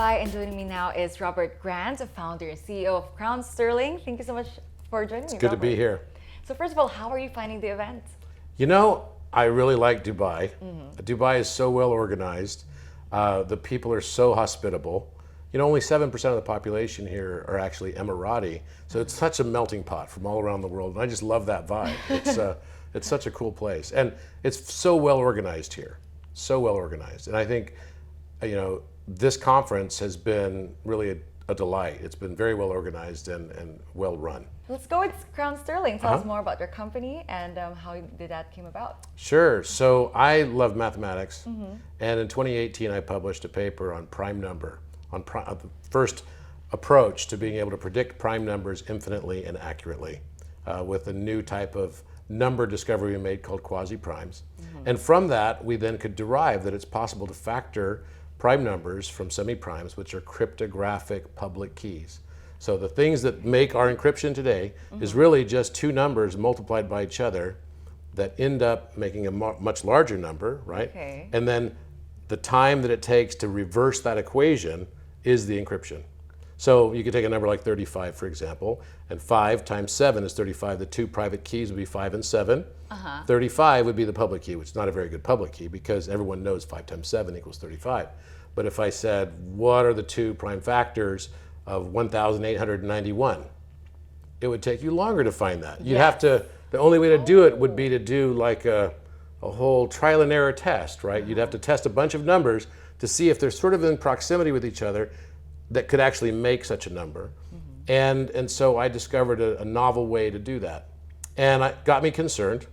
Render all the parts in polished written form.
Dubai, and joining me now is Robert Grant, founder and CEO of Crown Sterling. Thank you so much for joining me, It's good Robert. to be here. So first of all, how are you finding the event? You know, I really like Dubai. Dubai is so well organized. The people are so hospitable. You know, only 7% of the population here are actually Emirati. So it's such a melting pot from all around the world. And I just love that vibe. It's such a cool place. And it's so well organized here. So well organized. And I think, you know, this conference has been really a delight. It's been very well organized and well run. Let's go with Crown Sterling. Tell us more about your company and how did that came about. Sure. So I love mathematics. And in 2018, I published a paper on prime number, on the first approach to being able to predict prime numbers infinitely and accurately with a new type of number discovery we made called quasi-primes. And from that, we then could derive that it's possible to factor prime numbers from semi-primes, which are cryptographic public keys. So the things that make our encryption today is really just two numbers multiplied by each other that end up making a much larger number, right? Okay. And then the time that it takes to reverse that equation is the encryption. So you could take a number like 35, for example, and 5 times 7 is 35. The two private keys would be 5 and 7. 35 would be the public key, which is not a very good public key because everyone knows 5 times 7 equals 35. But if I said, what are the two prime factors of 1,891? It would take you longer to find that. You'd have to, the only way to do it would be to do like a whole trial and error test, right? You'd have to test a bunch of numbers to see if they're sort of in proximity with each other that could actually make such a number. And so I discovered a novel way to do that. And it got me concerned,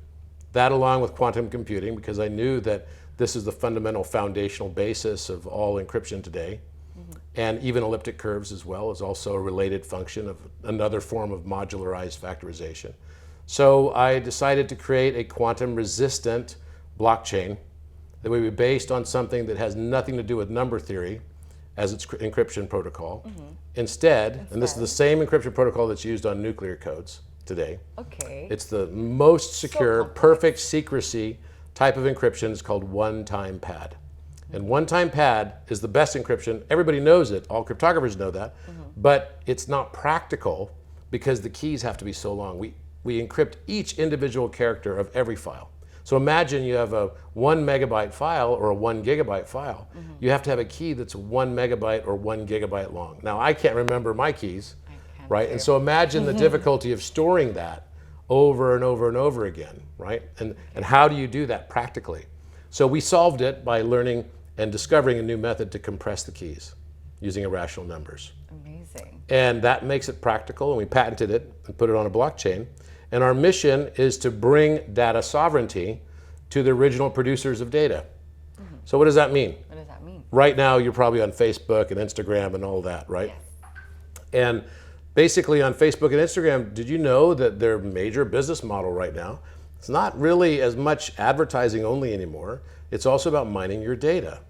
that along with quantum computing, because I knew that this is the fundamental foundational basis of all encryption today. And even elliptic curves as well is also a related function of another form of modularized factorization. So I decided to create a quantum resistant blockchain that would be based on something that has nothing to do with number theory as its encryption protocol. Instead, and this is the same encryption protocol that's used on nuclear codes today. Okay. It's the most secure, perfect secrecy type of encryption. It's called one-time pad. And one-time pad is the best encryption. Everybody knows it. All cryptographers know that. But it's not practical because the keys have to be so long. We encrypt each individual character of every file. So imagine you have a 1 megabyte file or a 1 gigabyte file. You have to have a key that's 1 megabyte or 1 gigabyte long. Now, I can't remember my keys, right? And so imagine the difficulty of storing that over and over and over again, right? And how do you do that practically? So we solved it by learning and discovering a new method to compress the keys using irrational numbers. Amazing. And that makes it practical, and we patented it and put it on a blockchain. And our mission is to bring data sovereignty to the original producers of data. So what does that mean? What does that mean? Right now, you're probably on Facebook and Instagram and all that, right? Yes. And basically on Facebook and Instagram, did you know that their major business model right now, it's not really as much advertising only anymore. It's also about mining your data.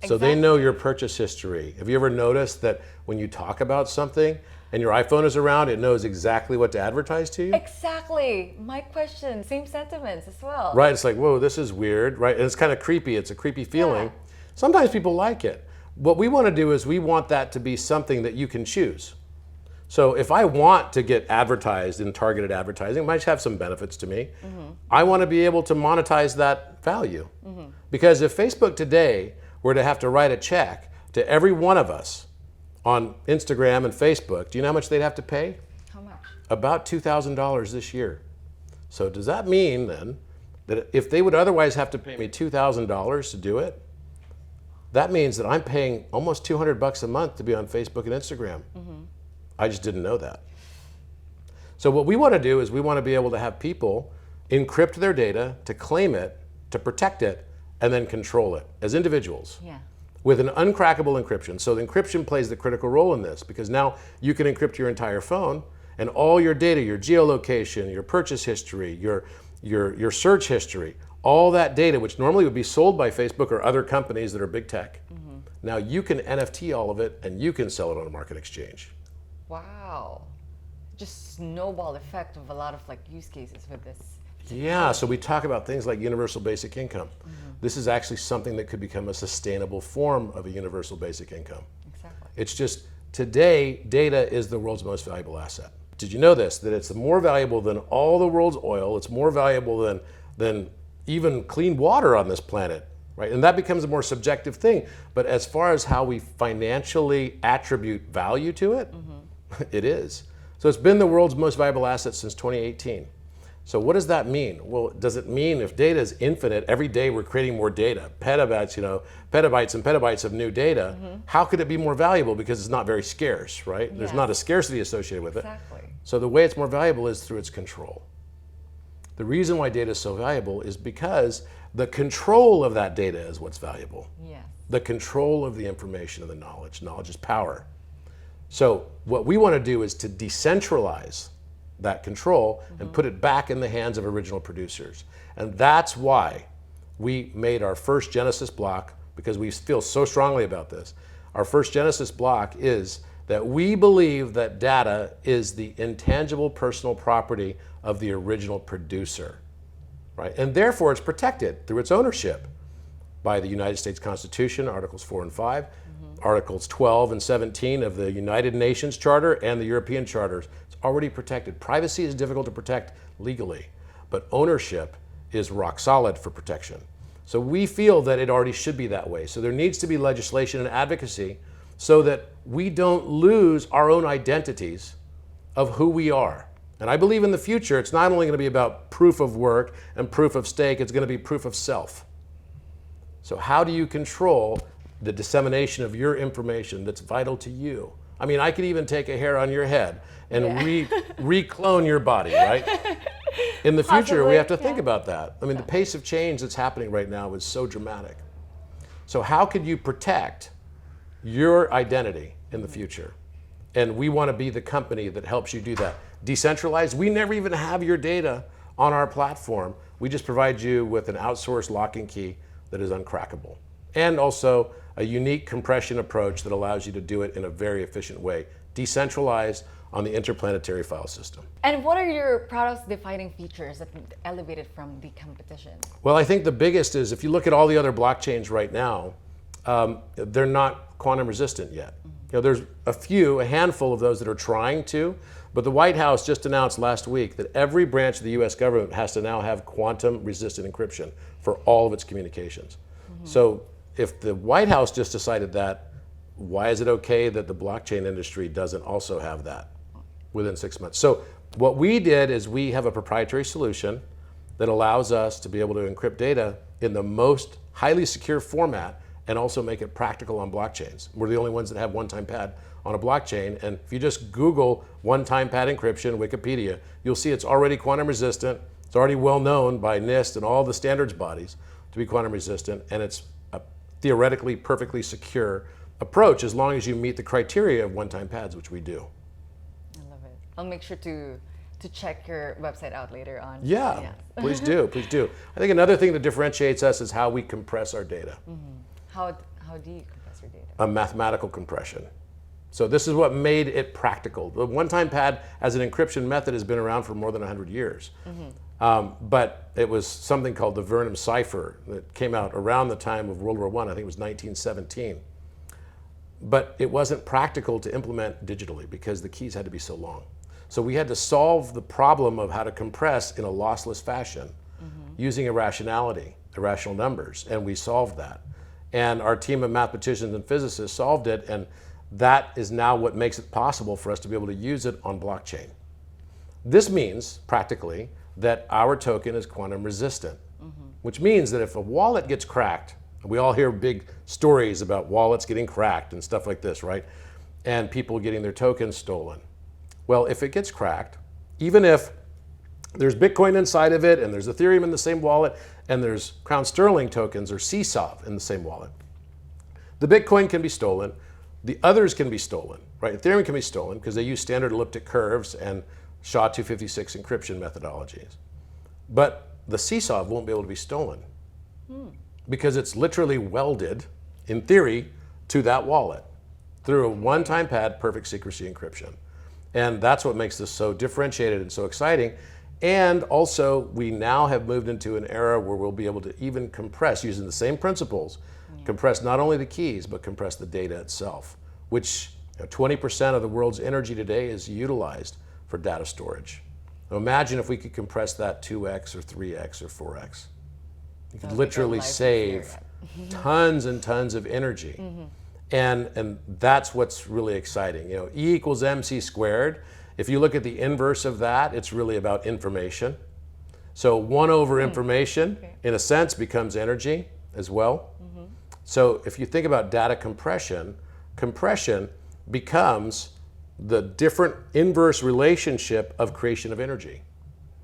So they know your purchase history. Have you ever noticed that when you talk about something and your iPhone is around, it knows exactly what to advertise to you? Exactly. My question, same sentiments as well. Right, it's like, whoa, this is weird, right? And it's kind of creepy. It's a creepy feeling. Yeah. Sometimes people like it. What we want to do is we want that to be something that you can choose. So if I want to get advertised in targeted advertising, it might have some benefits to me. I want to be able to monetize that value. Because if Facebook today were to have to write a check to every one of us on Instagram and Facebook, do you know how much they'd have to pay? How much? About $2,000 this year. So does that mean then that if they would otherwise have to pay me $2,000 to do it, that means that I'm paying almost $200 a month to be on Facebook and Instagram. I just didn't know that. So what we want to do is we want to be able to have people encrypt their data, to claim it, to protect it, and then control it as individuals. Yeah. With an uncrackable encryption. So the encryption plays the critical role in this because now you can encrypt your entire phone and all your data, your geolocation, your purchase history, your search history, all that data, which normally would be sold by Facebook or other companies that are big tech. Now you can NFT all of it and you can sell it on a market exchange. Wow. Just snowball effect of a lot of like use cases with this. Yeah, so we talk about things like universal basic income. this is actually something that could become a sustainable form of a universal basic income. Exactly. It's just today, data is the world's most valuable asset. Did you know this? That it's more valuable than all the world's oil. It's more valuable than even clean water on this planet, right? And that becomes a more subjective thing. But as far as how we financially attribute value to it, it is. So it's been the world's most valuable asset since 2018. So what does that mean? Well, does it mean if data is infinite, every day we're creating more data, petabytes, petabytes and petabytes of new data, how could it be more valuable? Because it's not very scarce, right? There's not a scarcity associated with it. Exactly. So the way it's more valuable is through its control. The reason why data is so valuable is because the control of that data is what's valuable. Yes. The control of the information and the knowledge. Knowledge is power. So what we want to do is to decentralize that control and put it back in the hands of original producers. And that's why we made our first Genesis block, because we feel so strongly about this. Our first Genesis block is that we believe that data is the intangible personal property of the original producer, right? And therefore it's protected through its ownership by the United States Constitution, Articles 4 and 5, Articles 12 and 17 of the United Nations Charter and the European Charters. It's already protected. Privacy is difficult to protect legally, but ownership is rock solid for protection. So we feel that it already should be that way. So there needs to be legislation and advocacy so that we don't lose our own identities of who we are. And I believe in the future, it's not only going to be about proof of work and proof of stake, it's going to be proof of self. So how do you control the dissemination of your information that's vital to you? I mean, I could even take a hair on your head and re-clone your body, right? In the future, Possibly, we have to think about that. I mean, the pace of change that's happening right now is so dramatic. So how could you protect your identity in the future? And we want to be the company that helps you do that. Decentralized, we never even have your data on our platform. We just provide you with an outsourced locking key that is uncrackable. And also a unique compression approach that allows you to do it in a very efficient way, decentralized on the interplanetary file system. And what are your proudest defining features that elevated from the competition? Well, I think the biggest is if you look at all the other blockchains right now, they're not quantum resistant yet. There's a handful of those that are trying to, but the White House just announced last week that every branch of the US government has to now have quantum resistant encryption for all of its communications. So if the White House just decided that, why is it okay that the blockchain industry doesn't also have that within 6 months? So what we did is we have a proprietary solution that allows us to be able to encrypt data in the most highly secure format and also make it practical on blockchains. We're the only ones that have one-time pad on a blockchain. And if you just Google one-time pad encryption, Wikipedia, you'll see it's already quantum resistant. It's already well known by NIST and all the standards bodies to be quantum resistant. And it's a theoretically perfectly secure approach as long as you meet the criteria of one-time pads, which we do. I love it. I'll make sure to check your website out later on. Yeah, please do, please do. I think another thing that differentiates us is how we compress our data. How do you compress your data? A mathematical compression. So this is what made it practical. The one-time pad as an encryption method has been around for more than 100 years. But it was something called the Vernam cipher that came out around the time of World War I. I think it was 1917. But it wasn't practical to implement digitally because the keys had to be so long. So we had to solve the problem of how to compress in a lossless fashion using irrational numbers, and we solved that. And our team of mathematicians and physicists solved it, and that is now what makes it possible for us to be able to use it on blockchain. This means, practically, that our token is quantum resistant, which means that if a wallet gets cracked, we all hear big stories about wallets getting cracked and stuff like this, right? And people getting their tokens stolen. Well, if it gets cracked, even if there's Bitcoin inside of it and there's Ethereum in the same wallet and there's Crown Sterling tokens or CSOV in the same wallet, the Bitcoin can be stolen, the others can be stolen, right? Ethereum can be stolen because they use standard elliptic curves and SHA-256 encryption methodologies. But the CSOV won't be able to be stolen because it's literally welded, in theory, to that wallet through a one-time pad perfect secrecy encryption. And that's what makes this so differentiated and so exciting. And also, we now have moved into an era where we'll be able to even compress, using the same principles, compress not only the keys, but compress the data itself, which 20% of the world's energy today is utilized for data storage. Now imagine if we could compress that 2x or 3x or 4x. You could literally save tons and tons of energy. And that's what's really exciting. E equals mc squared. If you look at the inverse of that, it's really about information. So 1 over information, in a sense, becomes energy as well. So if you think about data compression, compression becomes the different inverse relationship of creation of energy,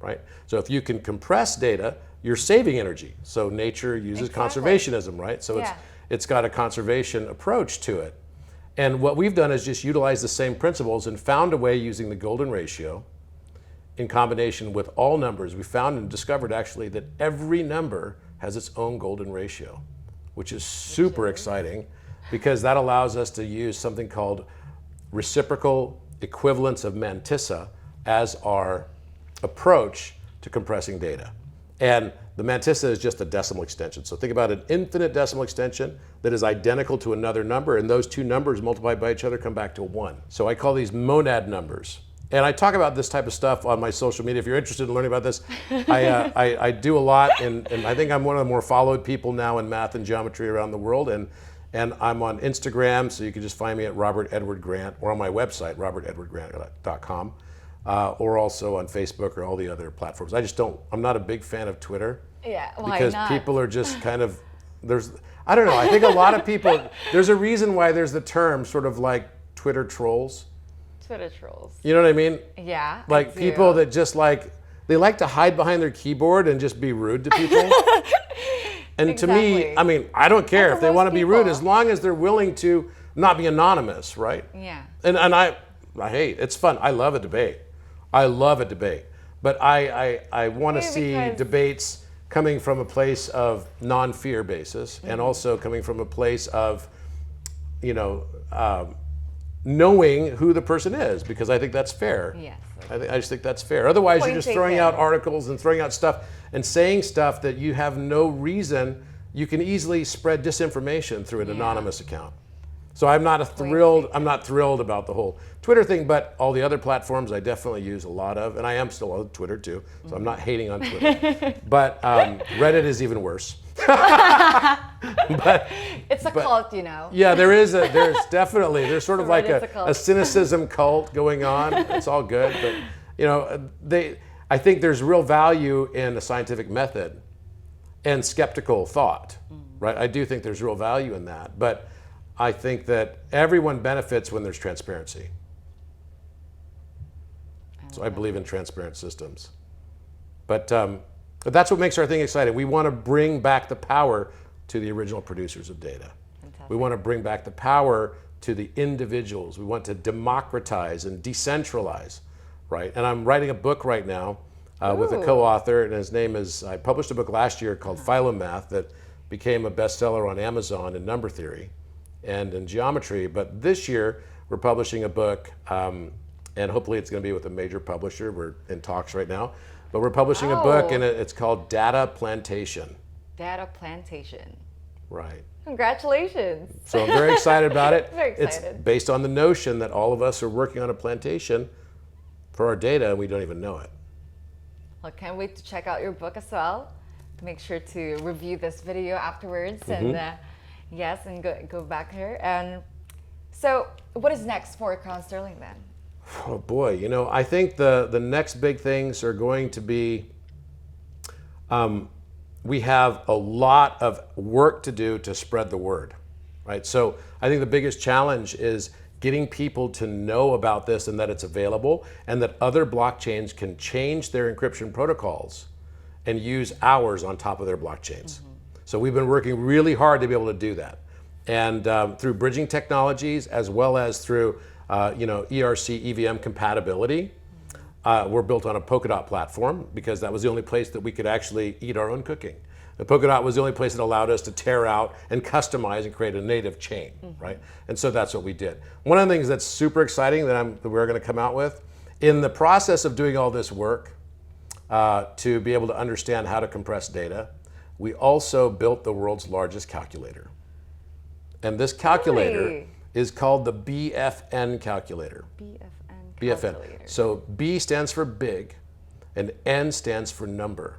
right? So if you can compress data, you're saving energy. So nature uses conservationism, right? So it's got a conservation approach to it. And what we've done is just utilize the same principles and found a way using the golden ratio in combination with all numbers. We found and discovered actually that every number has its own golden ratio, which is super exciting because that allows us to use something called reciprocal equivalence of mantissa as our approach to compressing data. And the mantissa is just a decimal extension. So think about an infinite decimal extension that is identical to another number, and those two numbers multiplied by each other come back to 1. So I call these monad numbers. And I talk about this type of stuff on my social media. If you're interested in learning about this, I do a lot, and I think I'm one of the more followed people now in math and geometry around the world. And I'm on Instagram, so you can just find me at Robert Edward Grant, or on my website, robertedwardgrant.com, or also on Facebook or all the other platforms. I'm not a big fan of Twitter. Yeah, why because not? people are just kind of, I don't know, I think a lot of people, there's a reason why there's the term sort of like Twitter trolls. Twitter trolls. You know what I mean? Yeah. Like people that just they like to hide behind their keyboard and just be rude to people. And to me, I don't care if they want to be rude as long as they're willing to not be anonymous, right? Yeah. And it's fun. I love a debate. But I want to see debates coming from a place of non-fear basis and also coming from a place of, knowing who the person is, because I think that's fair. Yes. I just think that's fair. Otherwise, you're just throwing out articles and throwing out stuff and saying stuff that you have no reason. You can easily spread disinformation through an anonymous account. So I'm not thrilled about the whole Twitter thing, but all the other platforms I definitely use a lot of, and I am still on Twitter too, so I'm not hating on Twitter. But Reddit is even worse. It's a cult, Yeah, there's sort of like a cynicism cult going on. It's all good, but I think there's real value in a scientific method and skeptical thought, right? I do think there's real value in that, but I think that everyone benefits when there's transparency. So I believe in transparent systems. But that's what makes our thing exciting. We want to bring back the power to the original producers of data. Fantastic. We want to bring back the power to the individuals. We want to democratize and decentralize, right? And I'm writing a book right now with a co-author, and his name is, I published a book last year called Philomath that became a bestseller on Amazon in number theory and in geometry. But this year, we're publishing a book, and hopefully it's going to be with a major publisher. We're in talks right now. But we're publishing a book, and it's called Data Plantation. Data Plantation. Right. Congratulations. So I'm very excited about it. Very excited. It's based on the notion that all of us are working on a plantation for our data, and we don't even know it. Well, can't wait to check out your book as well. Make sure to review this video afterwards, and and go back here. And so, what is next for Crown Sterling then? Oh boy, I think the next big things are going to be, we have a lot of work to do to spread the word, right? So I think the biggest challenge is getting people to know about this and that it's available, and that other blockchains can change their encryption protocols and use ours on top of their blockchains. So we've been working really hard to be able to do that. And through bridging technologies, as well as through ERC EVM compatibility. We're built on a Polkadot platform because that was the only place that we could actually eat our own cooking. The Polkadot was the only place that allowed us to tear out and customize and create a native chain, right? And so that's what we did. One of the things that's super exciting that we're going to come out with, in the process of doing all this work, to be able to understand how to compress data. We also built the world's largest calculator. And this calculator Really? is called the BFN calculator. BFN. BFN. So B stands for big, and N stands for number.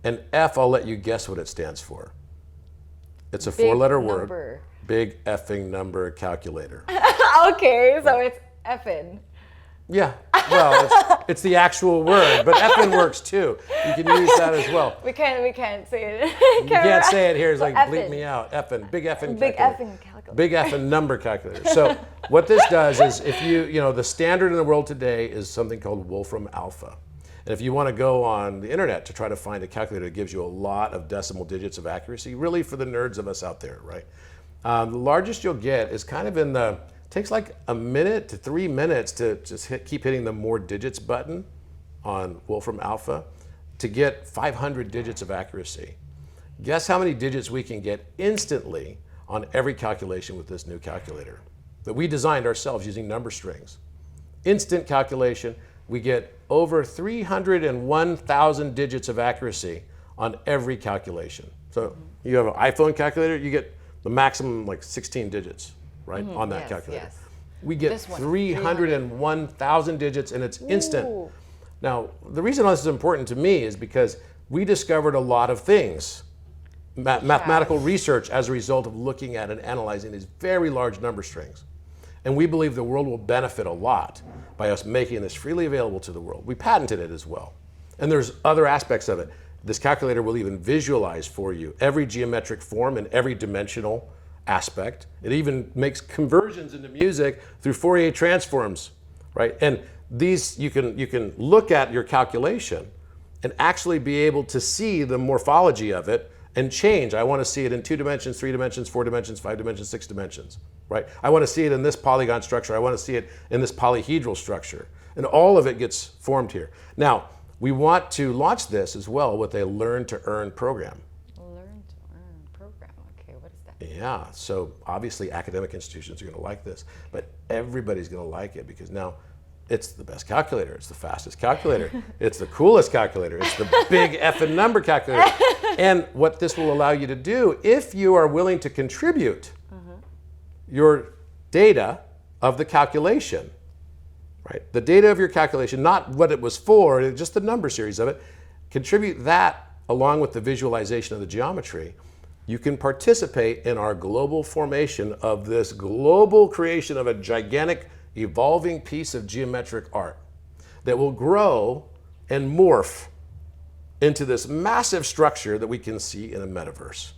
And F, I'll let you guess what it stands for. It's a four-letter word. Big effing number calculator. Okay, so it's effing. Yeah, well, it's the actual word, but effing works too. You can use that as well. We can't say it. You can't say it here. It's like, bleep effing. me out. Effing, big effing Big calculator. effing calculator. Big effing number calculator. So what this does is, if the standard in the world today is something called Wolfram Alpha. And if you want to go on the internet to try to find a calculator that gives you a lot of decimal digits of accuracy, really for the nerds of us out there, right? The largest you'll get is kind of in the, takes like a minute to 3 minutes to just keep hitting the more digits button on Wolfram Alpha to get 500 digits of accuracy. Guess how many digits we can get instantly on every calculation with this new calculator that we designed ourselves using number strings. Instant calculation, we get over 301,000 digits of accuracy on every calculation. So you have an iPhone calculator, you get the maximum like 16 digits, right, on that calculator. Yes. We get 301,000 digits and it's instant. Ooh. Now, the reason this is important to me is because we discovered a lot of things, mathematical research as a result of looking at and analyzing these very large number strings. And we believe the world will benefit a lot by us making this freely available to the world. We patented it as well. And there's other aspects of it. This calculator will even visualize for you every geometric form and every dimensional aspect. It even makes conversions into music through Fourier transforms, right? And these, you can look at your calculation and actually be able to see the morphology of it and change. I want to see it in 2 dimensions, 3 dimensions, 4 dimensions, 5 dimensions, 6 dimensions, right? I want to see it in this polygon structure. I want to see it in this polyhedral structure. And all of it gets formed here. Now, we want to launch this as well with a Learn to Earn program. Learn to Earn program. Okay, what is that? Yeah, so obviously academic institutions are going to like this, but everybody's going to like it because now it's the best calculator, it's the fastest calculator, it's the coolest calculator, it's the big effing number calculator. And what this will allow you to do, if you are willing to contribute your data of the calculation, right? The data of your calculation, not what it was for, just the number series of it, contribute that along with the visualization of the geometry. You can participate in our global formation of this global creation of a gigantic evolving piece of geometric art that will grow and morph into this massive structure that we can see in a metaverse.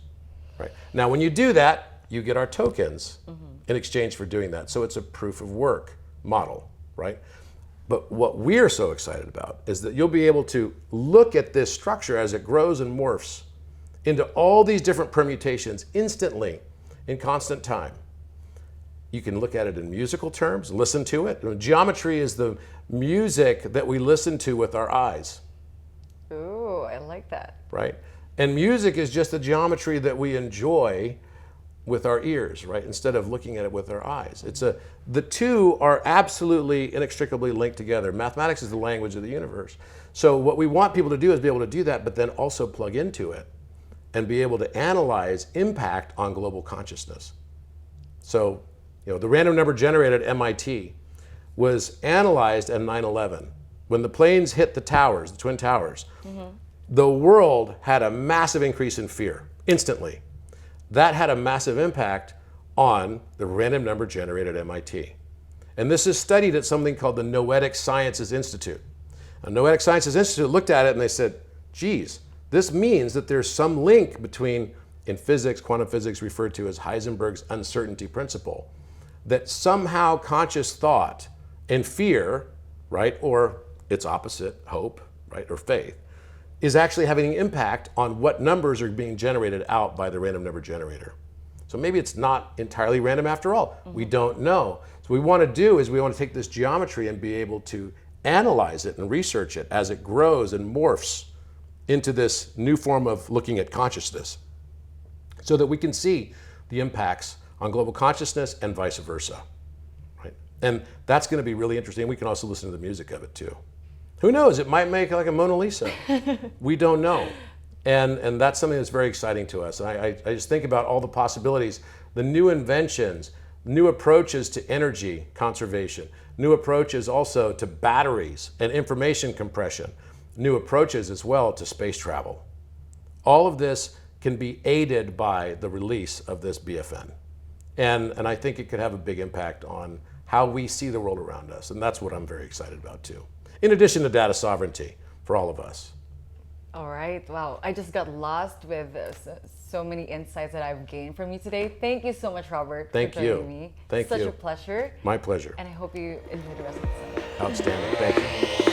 Right? Now, when you do that, you get our tokens in exchange for doing that. So it's a proof of work model, right? But what we're so excited about is that you'll be able to look at this structure as it grows and morphs into all these different permutations instantly in constant time. You can look at it in musical terms, listen to it. Geometry is the music that we listen to with our eyes. Ooh, I like that. Right? And music is just the geometry that we enjoy with our ears, right? Instead of looking at it with our eyes. The two are absolutely inextricably linked together. Mathematics is the language of the universe. So what we want people to do is be able to do that, but then also plug into it and be able to analyze impact on global consciousness. So, the random number generator at MIT was analyzed at 9/11. When the planes hit the towers, the Twin Towers, the world had a massive increase in fear instantly. That had a massive impact on the random number generator at MIT. And this is studied at something called the Noetic Sciences Institute. The Noetic Sciences Institute looked at it and they said, geez, this means that there's some link between, in physics, quantum physics referred to as Heisenberg's uncertainty principle, that somehow conscious thought and fear, right, or its opposite, hope, right, or faith, is actually having an impact on what numbers are being generated out by the random number generator. So maybe it's not entirely random after all. We don't know. So what we want to do is we want to take this geometry and be able to analyze it and research it as it grows and morphs into this new form of looking at consciousness so that we can see the impacts on global consciousness and vice versa. Right? And that's going to be really interesting. We can also listen to the music of it too. Who knows? It might make like a Mona Lisa. We don't know. And that's something that's very exciting to us. And I just think about all the possibilities, the new inventions, new approaches to energy conservation, new approaches also to batteries and information compression, new approaches as well to space travel. All of this can be aided by the release of this BFN. And I think it could have a big impact on how we see the world around us. And that's what I'm very excited about too. In addition to data sovereignty for all of us. All right. Wow. I just got lost with so many insights that I've gained from you today. Thank you so much, Robert, for joining me. Thank you. Such a pleasure. My pleasure. And I hope you enjoy the rest of the summit. Outstanding. Thank you.